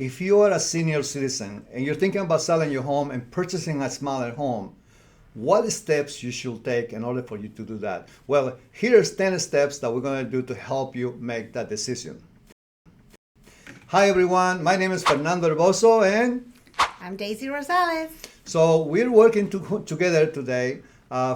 if you are a senior citizen and you're thinking about selling your home and purchasing a smaller home, what steps you should take in order for you to do that? Well, here's 10 steps that we're going to do to help you make that decision. Hi everyone, my name is Fernando Herboso and I'm Daisy Rosales. so we're working together today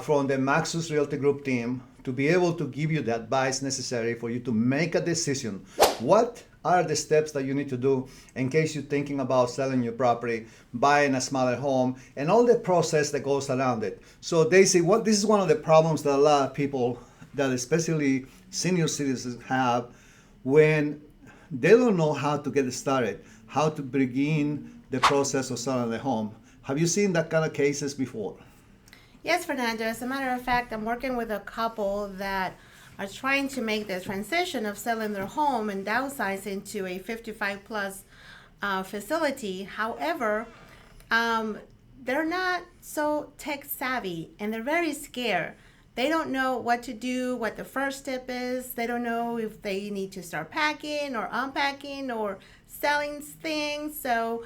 from the MAXUS Realty Group team to be able to give you the advice necessary for you to make a decision. What are the steps that you need to do in case you're thinking about selling your property, buying a smaller home, and all the process that goes around it. So Daisy, this is one of the problems that a lot of people, that especially senior citizens, have when they don't know how to get started, how to begin the process of selling the home. Have you seen that kind of cases before? Yes, Fernando. As a matter of fact, I'm working with a couple that are trying to make the transition of selling their home and downsizing to a 55 plus facility. However, they're not so tech savvy and they're very scared. They don't know what to do, what the first step is. They don't know if they need to start packing or unpacking or selling things. So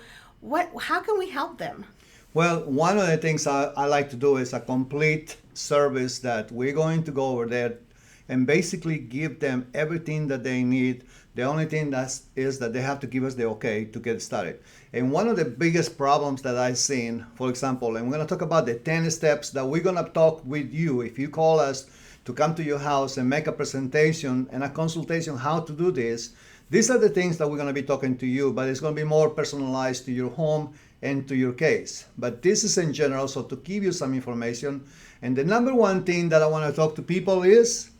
how can we help them? Well, one of the things I like to do is a complete service that we're going to go over there and basically give them everything that they need. The only thing is that they have to give us the okay to get started. And one of the biggest problems that I've seen, for example, and we're going to talk about the 10 steps that we're going to talk with you if you call us to come to your house and make a presentation and a consultation how to do this. These are the things that we're going to be talking to you, but it's going to be more personalized to your home and to your case. But this is in general, so to give you some information. And the number one thing that I want to talk to people is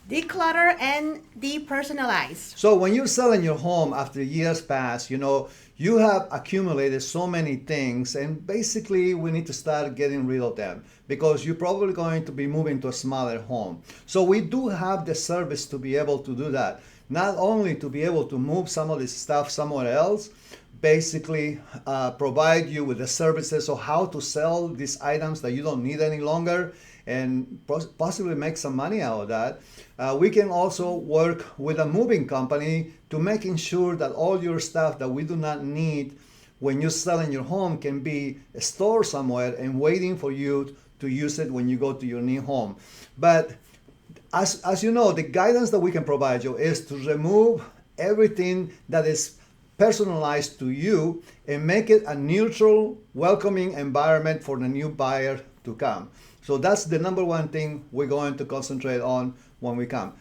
declutter and depersonalize. So when you're selling your home after years pass, you have accumulated so many things, and basically we need to start getting rid of them because you're probably going to be moving to a smaller home. So we do have the service to be able to do that. Not only to be able to move some of this stuff somewhere else, basically provide you with the services of how to sell these items that you don't need any longer and possibly make some money out of that. We can also work with a moving company to making sure that all your stuff that we do not need when you're selling your home can be stored somewhere and waiting for you to use it when you go to your new home. But as you know, the guidance that we can provide you is to remove everything that is personalized to you and make it a neutral, welcoming environment for the new buyer to come. So that's the number one thing we're going to concentrate on when we come.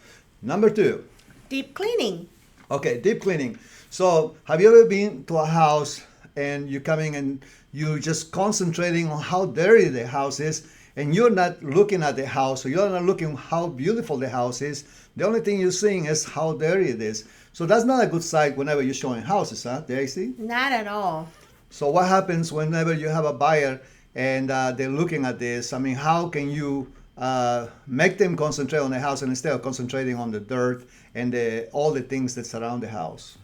Number two, deep cleaning. Okay, deep cleaning. So have you ever been to a house and you're coming and you're just concentrating on how dirty the house is, and you're not looking at the house, or you're not looking how beautiful the house is. The only thing you're seeing is how dirty it is. So that's not a good sight whenever you're showing houses, huh, Daisy? Not at all. So what happens whenever you have a buyer and they're looking at this? I mean, how can you make them concentrate on the house and instead of concentrating on the dirt and all the things that surround the house?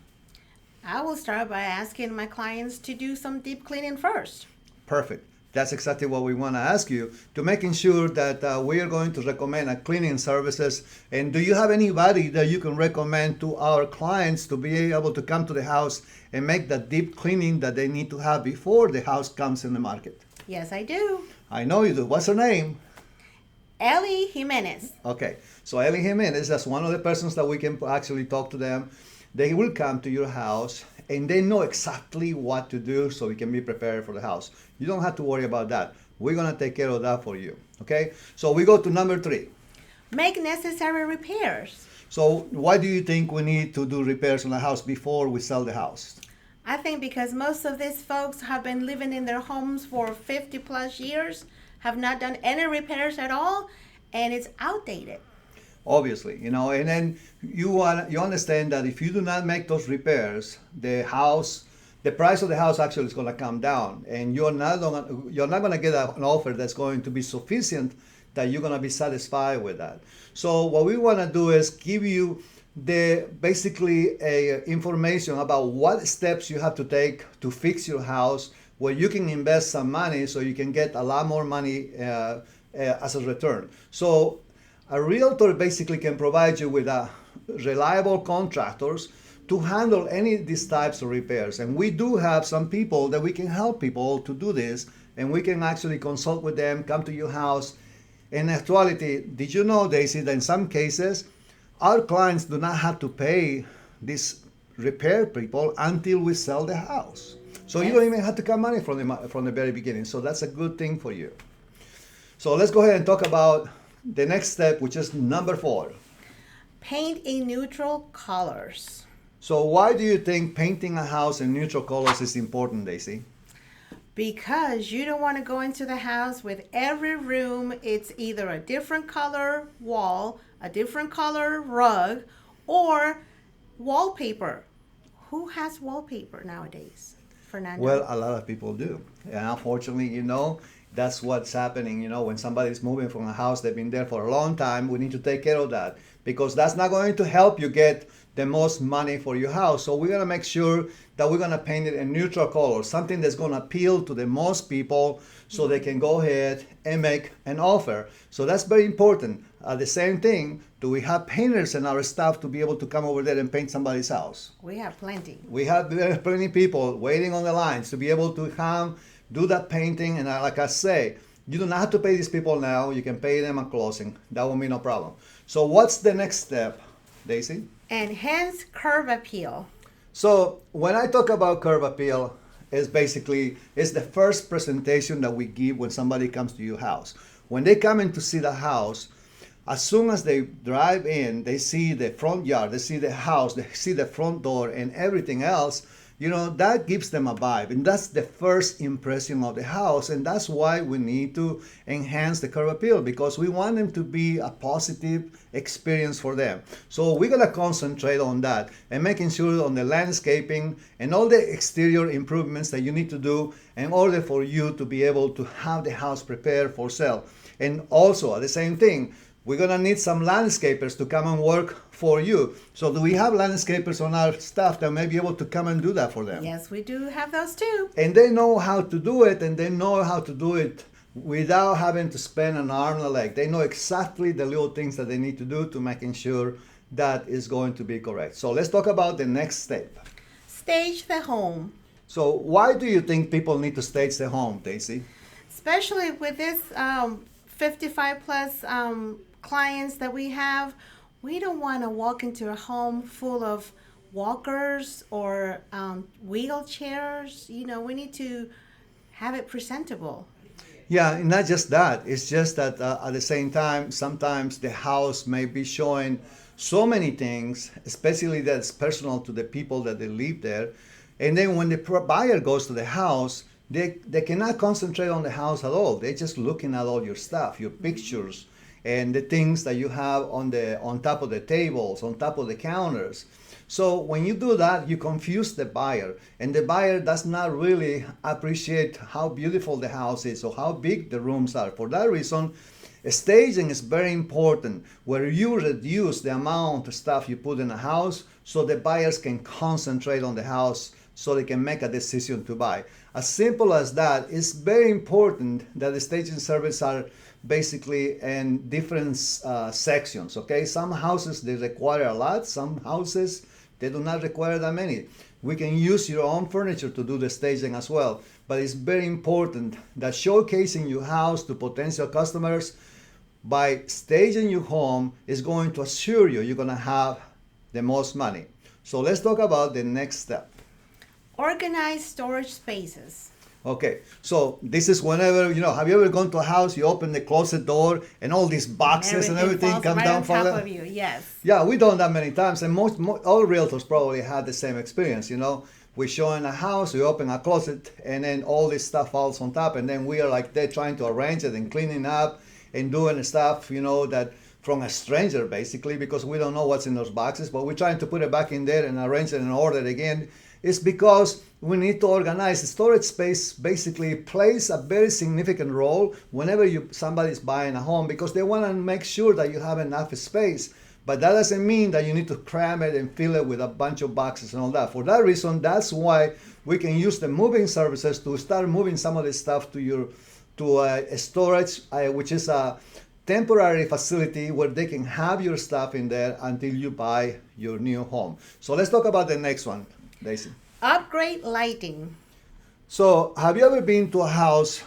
I will start by asking my clients to do some deep cleaning first. Perfect. That's exactly what we want to ask you, to making sure that we are going to recommend a cleaning services. And do you have anybody that you can recommend to our clients to be able to come to the house and make that deep cleaning that they need to have before the house comes in the market? Yes, I do. I know you do. What's her name? Ellie Jimenez. Okay, so Ellie Jimenez, that's one of the persons that we can actually talk to them. They will come to your house and they know exactly what to do so you can be prepared for the house. You don't have to worry about that. We're going to take care of that for you. Okay, so we go to number 3. Make necessary repairs. So why do you think we need to do repairs on the house before we sell the house? I think because most of these folks have been living in their homes for 50 plus years, have not done any repairs at all, and it's outdated. Obviously, and then you understand that if you do not make those repairs, the price of the house actually is going to come down, and you're not going to get an offer that's going to be sufficient that you're going to be satisfied with that. So what we want to do is give you basically information about what steps you have to take to fix your house, where you can invest some money so you can get a lot more money as a return. So a realtor basically can provide you with reliable contractors to handle any of these types of repairs. And we do have some people that we can help people to do this, and we can actually consult with them, come to your house. In actuality, did you know, Daisy, that in some cases, our clients do not have to pay these repair people until we sell the house. So you don't even have to come money from the very beginning. So that's a good thing for you. So let's go ahead and talk about the next step, which is number 4. Paint in neutral colors. So why do you think painting a house in neutral colors is important, Daisy? Because you don't want to go into the house with every room, it's either a different color wall, a different color rug, or wallpaper. Who has wallpaper nowadays, Fernando? Well, a lot of people do. And unfortunately, that's what's happening. When somebody's moving from a house, they've been there for a long time, we need to take care of that, because that's not going to help you get the most money for your house. So we're going to make sure that we're going to paint it in neutral colors, something that's going to appeal to the most people so they can go ahead and make an offer. So that's very important. The same thing, do we have painters in our staff to be able to come over there and paint somebody's house? We have plenty. We have plenty of people waiting on the lines to be able to come do that painting. And like I say, you do not have to pay these people now. You can pay them at closing. That will be no problem. So what's the next step, Daisy? Enhance curb appeal. So when I talk about curb appeal, it's the first presentation that we give when somebody comes to your house. When they come in to see the house, as soon as they drive in, they see the front yard, they see the house, they see the front door and everything else, that gives them a vibe. And that's the first impression of the house. And that's why we need to enhance the curb appeal, because we want them to be a positive experience for them. So we're going to concentrate on that and making sure on the landscaping and all the exterior improvements that you need to do in order for you to be able to have the house prepared for sale. And also at the same thing, we're going to need some landscapers to come and work for you. So do we have landscapers on our staff that may be able to come and do that for them? Yes, we do have those too. And they know how to do it, and they know how to do it without having to spend an arm and a leg. They know exactly the little things that they need to do to making sure that is going to be correct. So let's talk about the next step. Stage the home. So why do you think people need to stage the home, Daisy? Especially with this 55 plus clients that we have, we don't want to walk into a home full of walkers or wheelchairs. We need to have it presentable. Yeah, and not just that. It's just that at the same time, sometimes the house may be showing so many things, especially that's personal to the people that they live there. And then when the buyer goes to the house, they cannot concentrate on the house at all. They're just looking at all your stuff, your pictures, and the things that you have on top of the tables, on top of the counters. So when you do that, you confuse the buyer, and the buyer does not really appreciate how beautiful the house is or how big the rooms are. For that reason, staging is very important, where you reduce the amount of stuff you put in a house so the buyers can concentrate on the house so they can make a decision to buy. As simple as that. It's very important that the staging services are basically in different sections, okay? Some houses, they require a lot. Some houses, they do not require that many. We can use your own furniture to do the staging as well. But it's very important that showcasing your house to potential customers by staging your home is going to assure you're going to have the most money. So let's talk about the next step. Organize storage spaces. Okay, so this is whenever, have you ever gone to a house, you open the closet door and all these boxes and everything come right down on from top it? of you, yes. Yeah, we've done that many times, and most all realtors probably had the same experience, We're showing a house, we open a closet, and then all this stuff falls on top, and then we are like they're trying to arrange it and cleaning up and doing stuff, that from a stranger basically, because we don't know what's in those boxes, but we're trying to put it back in there and arrange it and order it again. It's because we need to organize. The storage space basically plays a very significant role whenever somebody's buying a home, because they want to make sure that you have enough space. But that doesn't mean that you need to cram it and fill it with a bunch of boxes and all that. For that reason, that's why we can use the moving services to start moving some of this stuff to a storage, which is temporary facility where they can have your stuff in there until you buy your new home. So let's talk about the next one, Daisy. Upgrade lighting. So have you ever been to a house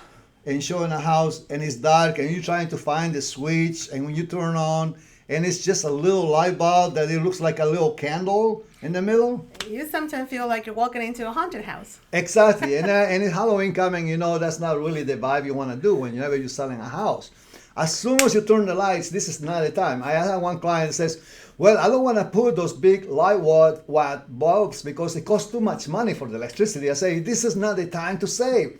and showing a house and it's dark and you're trying to find the switch, and when you turn on and it's just a little light bulb that it looks like a little candle in the middle? You sometimes feel like you're walking into a haunted house. Exactly. And it's Halloween coming, that's not really the vibe you want to do whenever you're selling a house. As soon as you turn the lights, this is not the time. I had one client that says, well, I don't want to put those big light watt bulbs because it costs too much money for the electricity. I say, this is not the time to save.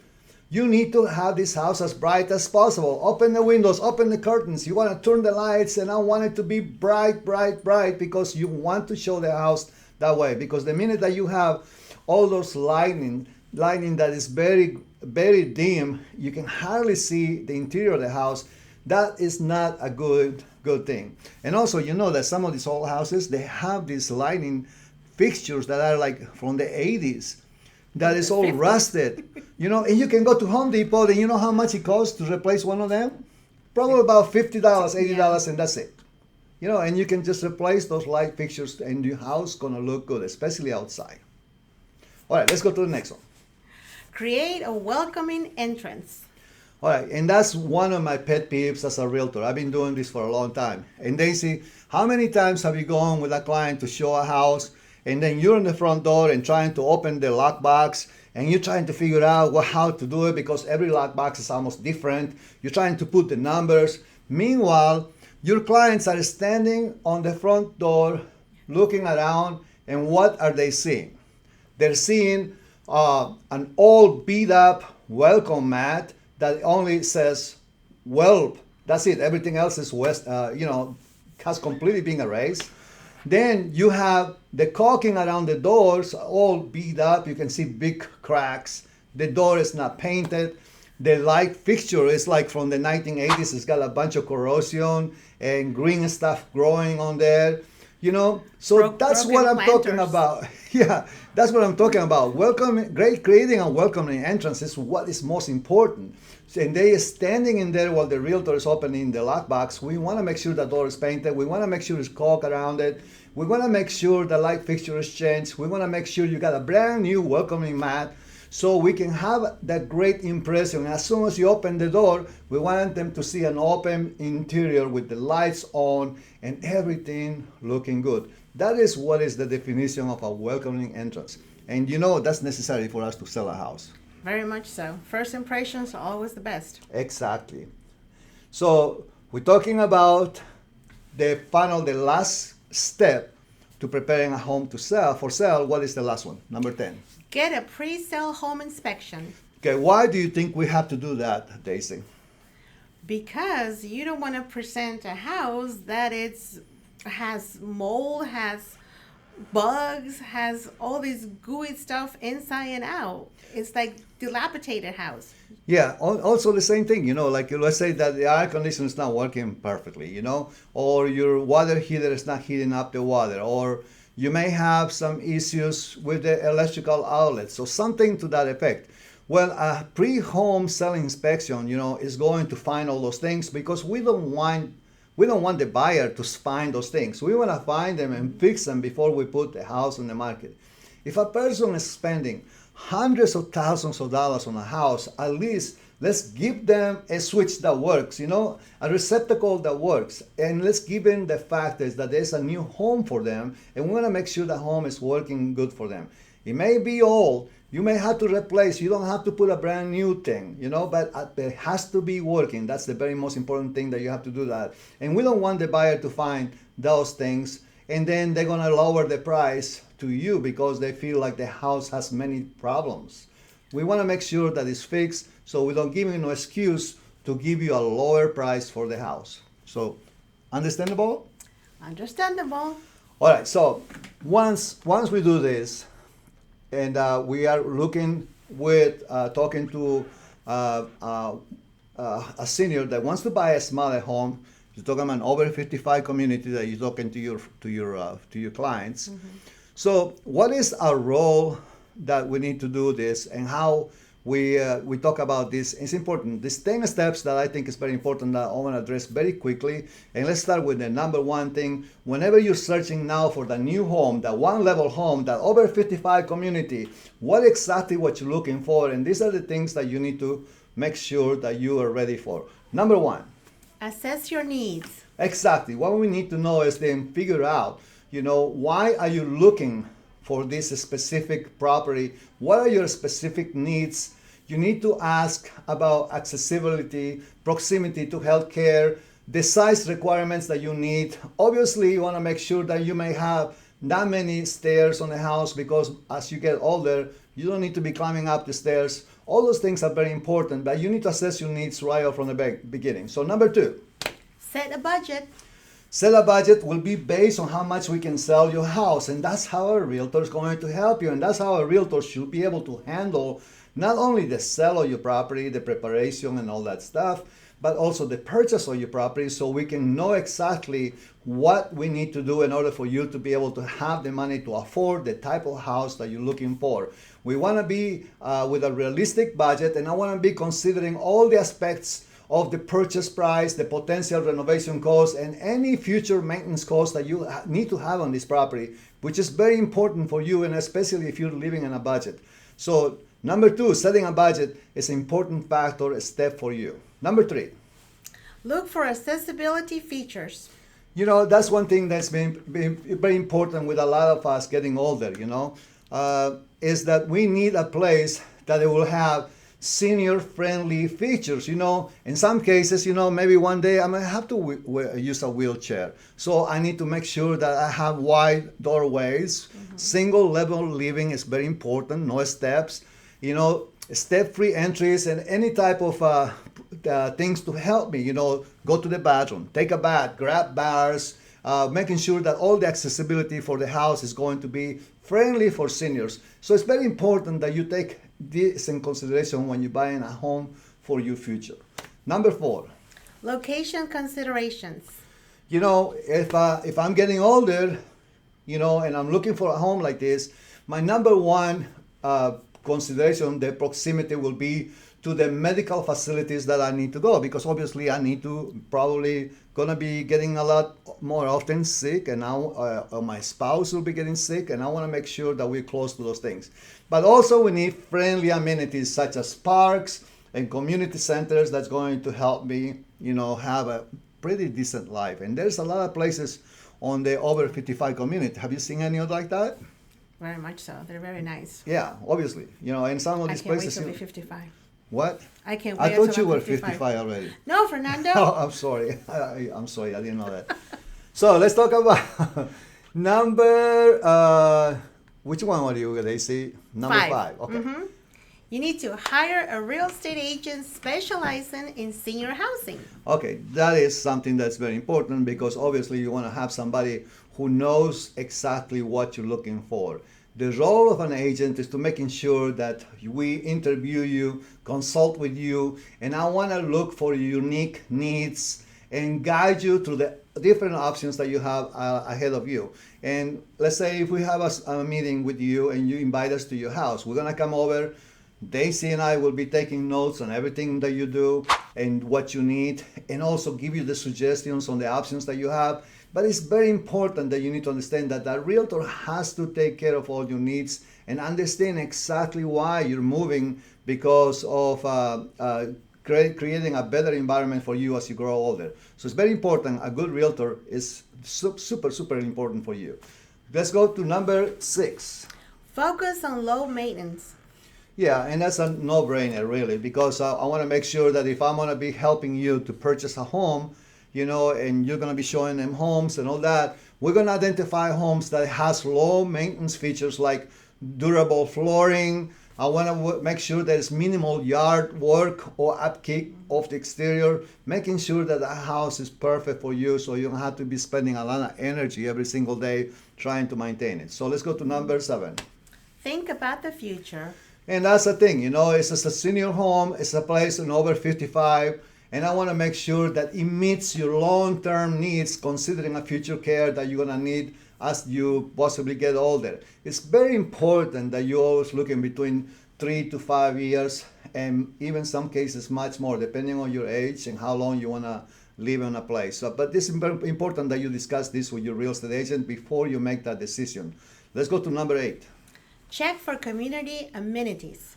You need to have this house as bright as possible. Open the windows, open the curtains. You want to turn the lights, and I want it to be bright, bright, bright, because you want to show the house that way. Because the minute that you have all those lighting that is very, very dim, you can hardly see the interior of the house. That is not a good thing. And also, that some of these old houses, they have these lighting fixtures that are like from the 80s. That is all rusted, and you can go to Home Depot, and you know how much it costs to replace one of them? Probably about $50, $80, and that's it. And you can just replace those light fixtures, and your house gonna look good, especially outside. All right, let's go to the next one. Create a welcoming entrance. All right, and that's one of my pet peeves as a realtor. I've been doing this for a long time. And Daisy, how many times have you gone with a client to show a house, and then you're in the front door and trying to open the lockbox, and you're trying to figure out how to do it because every lockbox is almost different. You're trying to put the numbers. Meanwhile, your clients are standing on the front door looking around, and what are they seeing? They're seeing an old beat up welcome mat that only says "Welp." That's it. Everything else is has completely been erased. Then you have the caulking around the doors all beat up. You can see big cracks. The door is not painted. The light fixture is like from the 1980s. It's got a bunch of corrosion and green stuff growing on there. So that's what I'm talking about. Yeah, that's what I'm talking about. Creating a welcoming entrance is what is most important. And they are standing in there while the realtor is opening the lockbox. We want to make sure the door is painted. We want to make sure there's caulk around it. We want to make sure the light fixture is changed. We want to make sure you got a brand new welcoming mat, so we can have that great impression. As soon as you open the door, we want them to see an open interior with the lights on and everything looking good. That is what is the definition of a welcoming entrance. And that's necessary for us to sell a house. Very much so. First impressions are always the best. Exactly. So we're talking about the last step to preparing a home for sale. What is the last one? Number 10. Get a pre-sale home inspection. Okay, why do you think we have to do that, Daisy? Because you don't want to present a house that has mold, has bugs, has all this gooey stuff inside and out. It's like dilapidated house. Yeah, also the same thing, like let's say that the air conditioner is not working perfectly, or your water heater is not heating up the water, or you may have some issues with the electrical outlet, so something to that effect. Well, a pre-home selling inspection, is going to find all those things, because we don't want the buyer to find those things. We want to find them and fix them before we put the house on the market. If a person is spending hundreds of thousands of dollars on a house, at least let's give them a switch that works, a receptacle that works. And let's give them the fact that there's a new home for them, and we want to make sure the home is working good for them. It may be old. You may have to replace. You don't have to put a brand new thing, but it has to be working. That's the very most important thing, that you have to do that. And we don't want the buyer to find those things, and then they're going to lower the price to you because they feel like the house has many problems. We want to make sure that it's fixed, so we don't give you no excuse to give you a lower price for the house. So, understandable? Understandable. All right, so once we do this, and we are looking with talking to a senior that wants to buy a smaller home. You're talking about an over 55 community that you're talking to your clients. Mm-hmm. So what is our role that we need to do this, and how we talk about this. It's important. These 10 steps that I think is very important that I want to address very quickly. And let's start with the number one thing. Whenever you're searching now for the new home, the one-level home, that over 55 community, what you're looking for? And these are the things that you need to make sure that you are ready for. Number one, assess your needs. exactly. What we need to know is then figure out, why are you looking for this specific property? What are your specific needs? You need to ask about accessibility, proximity to healthcare, the size requirements that you need. Obviously, you want to make sure that you may have not many stairs on the house, because as you get older, you don't need to be climbing up the stairs. All those things are very important, but you need to assess your needs right off from the beginning. So number two, set a budget. Set a budget will be based on how much we can sell your house, and that's how a realtor is going to help you, and that's how a realtor should be able to handle not only the sale of your property, the preparation and all that stuff, but also the purchase of your property, so we can know exactly what we need to do in order for you to be able to have the money to afford the type of house that you're looking for. We want to be with a realistic budget, and I want to be considering all the aspects of the purchase price, the potential renovation cost, and any future maintenance costs that you need to have on this property, which is very important for you, and especially if you're living in a budget. So number two, setting a budget is an important factor, a step for you. Number three, look for accessibility features. That's one thing that's been very important with a lot of us getting older, is that we need a place that it will have senior-friendly features. In some cases, maybe one day I'm going to have to use a wheelchair. So I need to make sure that I have wide doorways. Mm-hmm. Single-level living is very important, no steps. Step-free entries and any type of things to help me, go to the bathroom, take a bath, grab bars, making sure that all the accessibility for the house is going to be friendly for seniors. So it's very important that you take this in consideration when you're buying a home for your future. Number four, location considerations. If I'm getting older, and I'm looking for a home like this, my number one consideration, the proximity will be to the medical facilities that I need to go, because obviously I need to probably gonna be getting a lot more often sick, and now my spouse will be getting sick, and I want to make sure that we're close to those things. But also we need friendly amenities such as parks and community centers that's going to help me, have a pretty decent life. And there's a lot of places on the over 55 community. Have you seen any of like that? Very much so. They're very nice. Yeah, obviously. In some of these places. I can't wait to be 55. What? I can't wait. I thought you were 55. 55 already. No, Fernando. Oh, I'm sorry. I'm sorry. I didn't know that. So let's talk about number. Which one are you, Daisy? Number five. Okay. Mm-hmm. You need to hire a real estate agent specializing in senior housing. Okay, that is something that's very important, because obviously you want to have somebody who knows exactly what you're looking for. The role of an agent is to making sure that we interview you, consult with you, and I want to look for unique needs and guide you through the different options that you have ahead of you. And let's say if we have a meeting with you and you invite us to your house, we're going to come over. Daisy and I will be taking notes on everything that you do and what you need, and also give you the suggestions on the options that you have. But it's very important that you need to understand that the realtor has to take care of all your needs and understand exactly why you're moving, because of creating a better environment for you as you grow older. So it's very important. A good realtor is super, super important for you. Let's go to number 6. Focus on low maintenance. Yeah, and that's a no-brainer, really, because I want to make sure that if I'm going to be helping you to purchase a home, and you're going to be showing them homes and all that, we're going to identify homes that has low maintenance features like durable flooring. I want to make sure there's minimal yard work or upkeep of the exterior, making sure that the house is perfect for you, so you don't have to be spending a lot of energy every single day trying to maintain it. So let's go to number 7. Think about the future. And that's the thing, it's just a senior home, it's a place in over 55, and I want to make sure that it meets your long-term needs, considering a future care that you're going to need as you possibly get older. It's very important that you're always looking between 3 to 5 years, and even some cases much more, depending on your age and how long you want to live in a place. So, but it's important that you discuss this with your real estate agent before you make that decision. Let's go to number 8. Check for community amenities.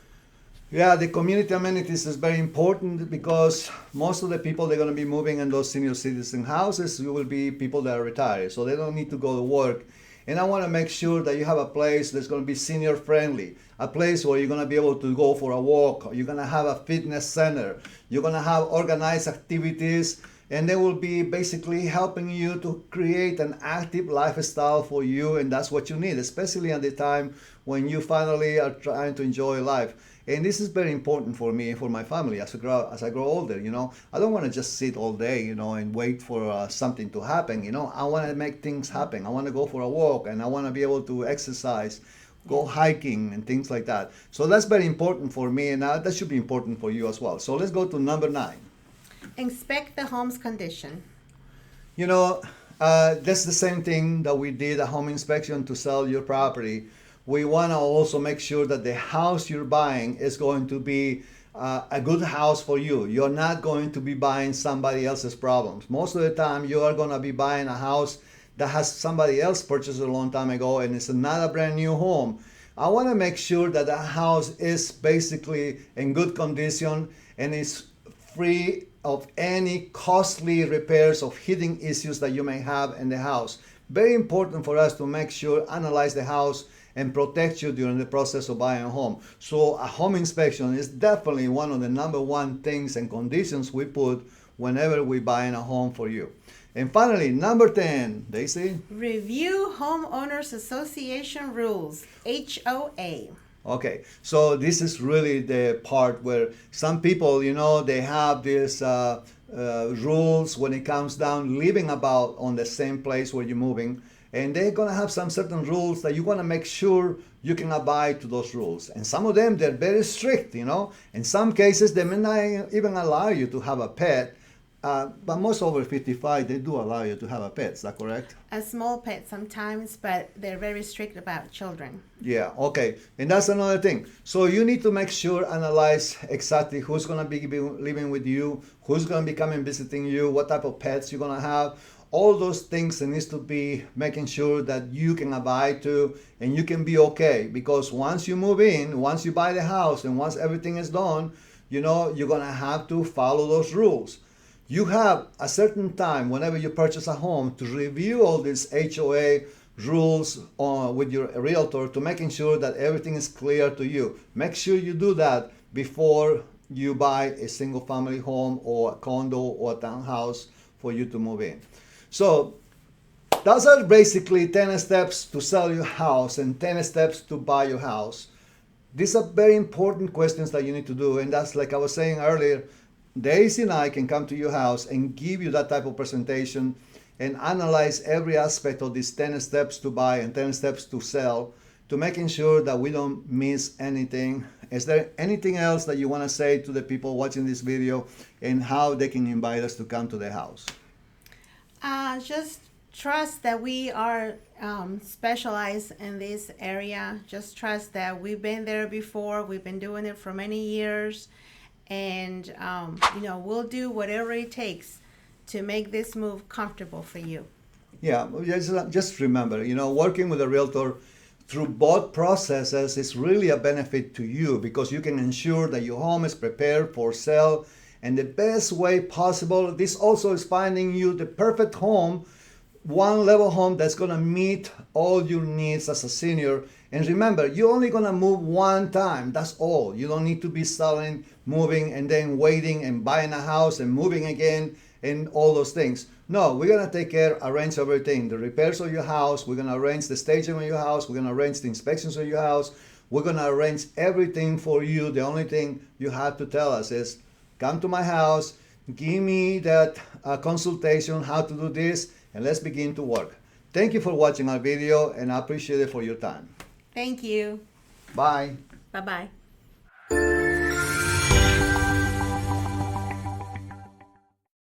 Yeah, the community amenities is very important because most of the people they're going to be moving in those senior citizen houses will be people that are retired, so they don't need to go to work. And I want to make sure that you have a place that's going to be senior friendly, a place where you're going to be able to go for a walk, you're going to have a fitness center, you're going to have organized activities, and they will be basically helping you to create an active lifestyle for you, and that's what you need, especially at the time when you finally are trying to enjoy life. And this is very important for me and for my family as I grow older. I don't want to just sit all day, and wait for something to happen. I want to make things happen. I want to go for a walk, and I want to be able to exercise, go hiking, and things like that. So that's very important for me, and that should be important for you as well. So let's go to number 9. Inspect the home's condition. That's the same thing that we did a home inspection to sell your property. We want to also make sure that the house you're buying is going to be a good house for you. You're not going to be buying somebody else's problems. Most of the time, you are going to be buying a house that has somebody else purchased a long time ago, and it's not a brand new home. I want to make sure that the house is basically in good condition and is free of any costly repairs of heating issues that you may have in the house. Very important for us to make sure, analyze the house and protect you during the process of buying a home. So a home inspection is definitely one of the number one things and conditions we put whenever we're buying a home for you. And finally, number 10, Daisy. Review Homeowners Association rules, HOA. Okay, so this is really the part where some people, they have these rules when it comes down living about on the same place where you're moving, and they're gonna have some certain rules that you wanna make sure you can abide to those rules. And some of them, they're very strict, In some cases, they may not even allow you to have a pet. But most over 55, they do allow you to have a pet. Is that correct? A small pet sometimes, but they're very strict about children. Yeah, okay. And that's another thing. So you need to make sure, analyze exactly who's going to be living with you, who's going to be coming visiting you, what type of pets you're going to have. All those things needs to be making sure that you can abide to and you can be okay. Because once you move in, once you buy the house, and once everything is done, you're going to have to follow those rules. You have a certain time whenever you purchase a home to review all these HOA rules with your realtor to making sure that everything is clear to you. Make sure you do that before you buy a single family home or a condo or a townhouse for you to move in. So those are basically 10 steps to sell your house and 10 steps to buy your house. These are very important questions that you need to do, and that's like I was saying earlier, Daisy and I can come to your house and give you that type of presentation and analyze every aspect of these 10 steps to buy and 10 steps to sell to making sure that we don't miss anything. Is there anything else that you want to say to the people watching this video and how they can invite us to come to their house? Just trust that we are specialized in this area. Just trust that we've been there before. We've been doing it for many years. And, we'll do whatever it takes to make this move comfortable for you. Yeah, just remember, working with a realtor through both processes is really a benefit to you because you can ensure that your home is prepared for sale in the best way possible. This also is finding you the perfect home, one level home that's going to meet all your needs as a senior. And remember, you're only going to move one time. That's all. You don't need to be selling, moving, and then waiting and buying a house and moving again and all those things. No, we're going to take care, arrange everything. The repairs of your house. We're going to arrange the staging of your house. We're going to arrange the inspections of your house. We're going to arrange everything for you. The only thing you have to tell us is, come to my house, give me that consultation, how to do this, and let's begin to work. Thank you for watching our video, and I appreciate it for your time. Thank you. Bye. Bye-bye.